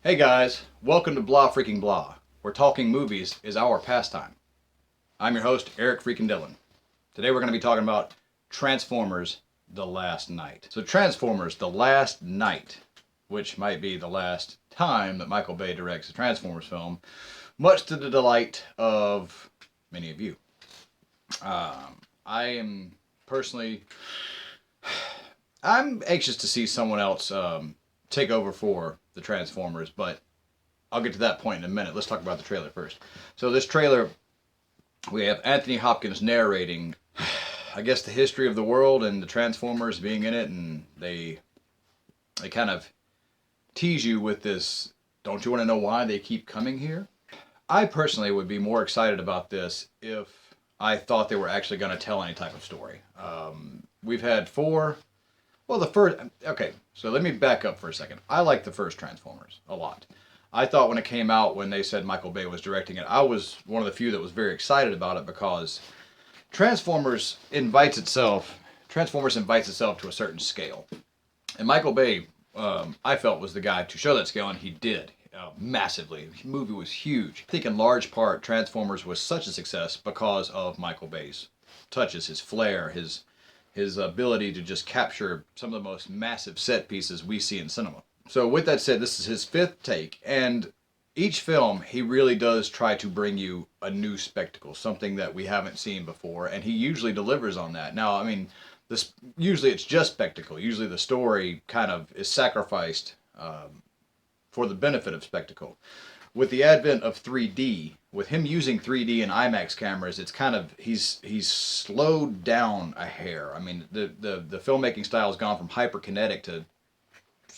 Hey guys, welcome to Blah Freaking Blah, where talking movies is our pastime. I'm your host, Eric Freakin Dillon. Today we're going to be talking about Transformers The Last Night. So Transformers The Last Night, which might be the last time that Michael Bay directs a Transformers film, much to the delight of many of you. I am personally, I'm anxious to see someone else take over for the Transformers, but I'll get to that point in a minute. Let's talk about the trailer first. So this trailer, we have Anthony Hopkins narrating, I guess, the history of the world and the Transformers being in it, and they kind of tease you with this, don't you want to know why they keep coming here? I personally would be more excited about this if I thought they were actually going to tell any type of story. We've had four. Well, okay, so let me back up for a second. I like the first Transformers a lot. I thought when it came out, when they said Michael Bay was directing it, I was one of the few that was very excited about it because Transformers invites itself to a certain scale. And Michael Bay, I felt, was the guy to show that scale, and he did. Massively. The movie was huge. I think in large part, Transformers was such a success because of Michael Bay's touches, his flair, his ability to just capture some of the most massive set pieces we see in cinema. So with that said, this is his fifth take, and each film he really does try to bring you a new spectacle, something that we haven't seen before, and he usually delivers on that. Now, I mean, usually it's just spectacle. Usually the story kind of is sacrificed for the benefit of spectacle. With the advent of 3D, with him using 3D and IMAX cameras, it's kind of he's slowed down a hair. I mean, the filmmaking style has gone from hyperkinetic to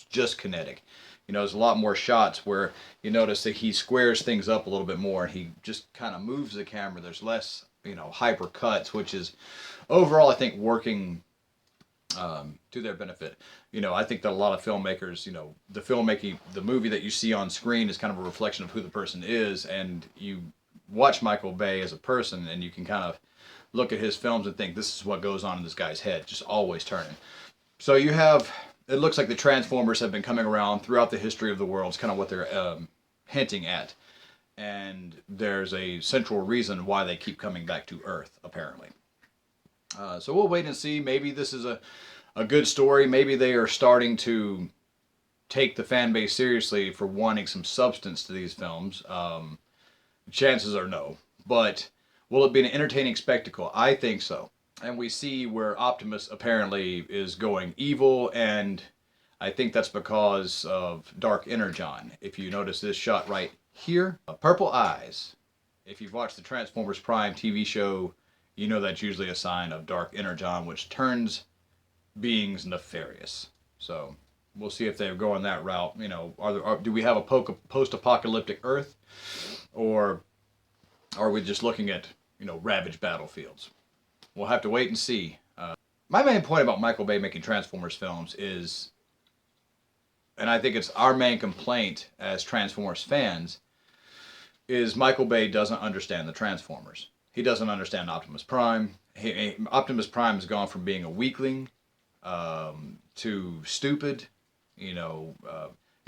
just kinetic. You know, there's a lot more shots where you notice that he squares things up a little bit more, and he just kind of moves the camera. There's less, hyper cuts, which is overall, I think, working to their benefit. I think that a lot of filmmakers, the movie that you see on screen is kind of a reflection of who the person is, and you watch Michael Bay as a person, and you can kind of look at his films and think, this is what goes on in this guy's head, just always turning. So it looks like the Transformers have been coming around throughout the history of the world. It's kind of what they're hinting at. And there's a central reason why they keep coming back to Earth, apparently. So we'll wait and see. Maybe this is a good story. Maybe they are starting to take the fan base seriously for wanting some substance to these films. Chances are no. But will it be an entertaining spectacle? I think so. And we see where Optimus apparently is going evil, and I think that's because of Dark Energon. If you notice this shot right here, purple eyes. If you've watched the Transformers Prime TV show, you know that's usually a sign of Dark Energon, which turns beings nefarious. So we'll see if they're going that route. Do we have a post-apocalyptic Earth, or are we just looking at ravaged battlefields? We'll have to wait and see. My main point about Michael Bay making Transformers films is, and I think it's our main complaint as Transformers fans, is Michael Bay doesn't understand the Transformers. He doesn't understand Optimus Prime. Optimus Prime has gone from being a weakling to stupid. In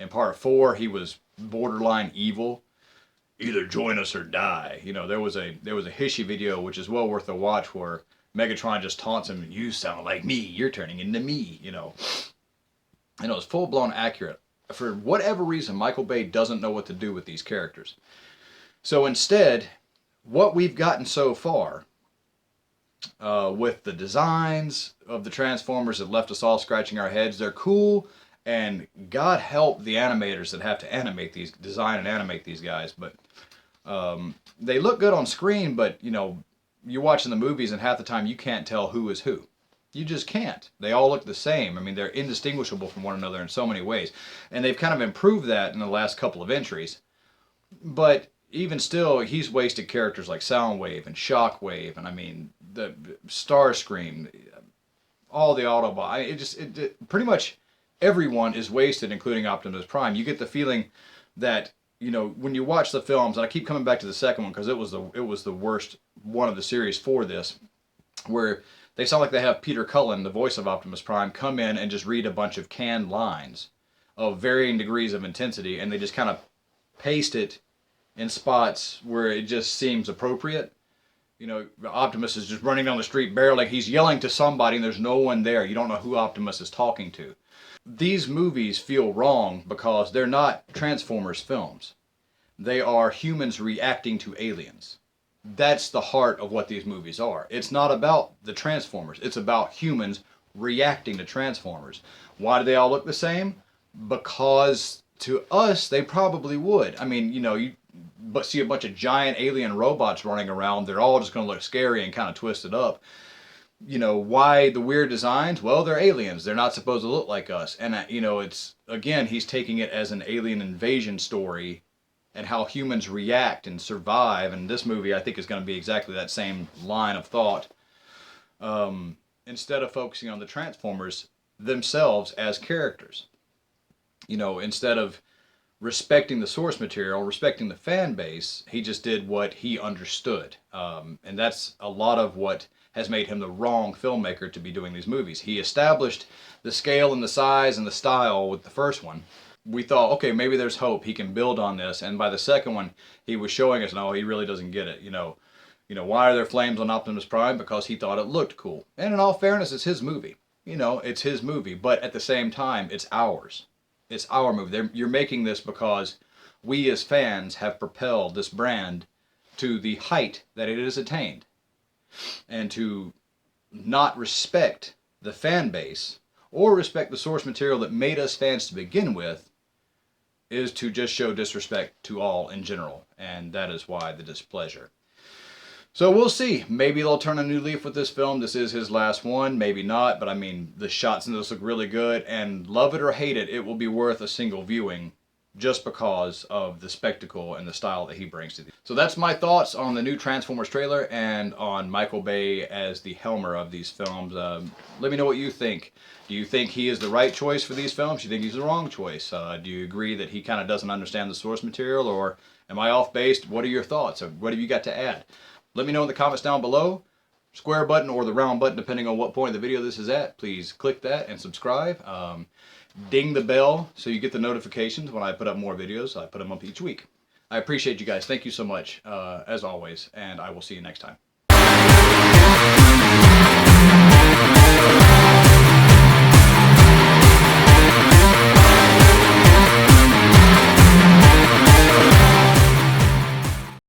part 4, he was borderline evil. Either join us or die. There was a Hishy video, which is well worth a watch, where Megatron just taunts him, you sound like me, you're turning into me, And it was full-blown accurate. For whatever reason, Michael Bay doesn't know what to do with these characters. So instead, what we've gotten so far, with the designs of the Transformers that left us all scratching our heads, they're cool, and God help the animators that have to design and animate these guys, but they look good on screen, but you're watching the movies and half the time you can't tell who is who. You just can't. They all look the same. I mean, they're indistinguishable from one another in so many ways. And they've kind of improved that in the last couple of entries. But even still, he's wasted characters like Soundwave and Shockwave, and I mean, the Starscream, all the Autobot. Pretty much everyone is wasted, including Optimus Prime. You get the feeling that when you watch the films, and I keep coming back to the second one because it was the worst one of the series for this, where they sound like they have Peter Cullen, the voice of Optimus Prime, come in and just read a bunch of canned lines. of varying degrees of intensity, and they just kind of paste it in spots where it just seems appropriate. You know, Optimus is just running down the street barreling. He's yelling to somebody and there's no one there. You don't know who Optimus is talking to. These movies feel wrong because they're not Transformers films. They are humans reacting to aliens. That's the heart of what these movies are. It's not about the Transformers. It's about humans reacting to Transformers. Why do they all look the same? Because to us, they probably would. I mean, you know, you see a bunch of giant alien robots running around. They're all just going to look scary and kind of twisted up. You know, why the weird designs? Well, they're aliens. They're not supposed to look like us. And, you know, it's, again, he's taking it as an alien invasion story and how humans react and survive. And this movie, I think, is going to be exactly that same line of thought. Instead of focusing on the Transformers themselves as characters. You know, instead of respecting the source material, respecting the fan base, he just did what he understood. And that's a lot of what has made him the wrong filmmaker to be doing these movies. He established the scale and the size and the style with the first one. We thought, okay, maybe there's hope. He can build on this. And by the second one, he was showing us, no, he really doesn't get it. You know, why are there flames on Optimus Prime? Because he thought it looked cool. And in all fairness, it's his movie. You know, it's his movie. But at the same time, it's ours. It's our movie. You're making this because we as fans have propelled this brand to the height that it has attained. And to not respect the fan base or respect the source material that made us fans to begin with is to just show disrespect to all in general. And that is why the displeasure. So we'll see. Maybe they'll turn a new leaf with this film. This is his last one. Maybe not. But I mean, the shots in this look really good. And love it or hate it, it will be worth a single viewing just because of the spectacle and the style that he brings to these. So that's my thoughts on the new Transformers trailer and on Michael Bay as the helmer of these films. Let me know what you think. Do you think he is the right choice for these films? Do you think he's the wrong choice? Do you agree that he kind of doesn't understand the source material? Or am I off base? What are your thoughts? What have you got to add? Let me know in the comments down below. Square button or the round button, depending on what point of the video this is at. Please click that and subscribe. Ding the bell so you get the notifications when I put up more videos. I put them up each week. I appreciate you guys. Thank you so much, as always, and I will see you next time.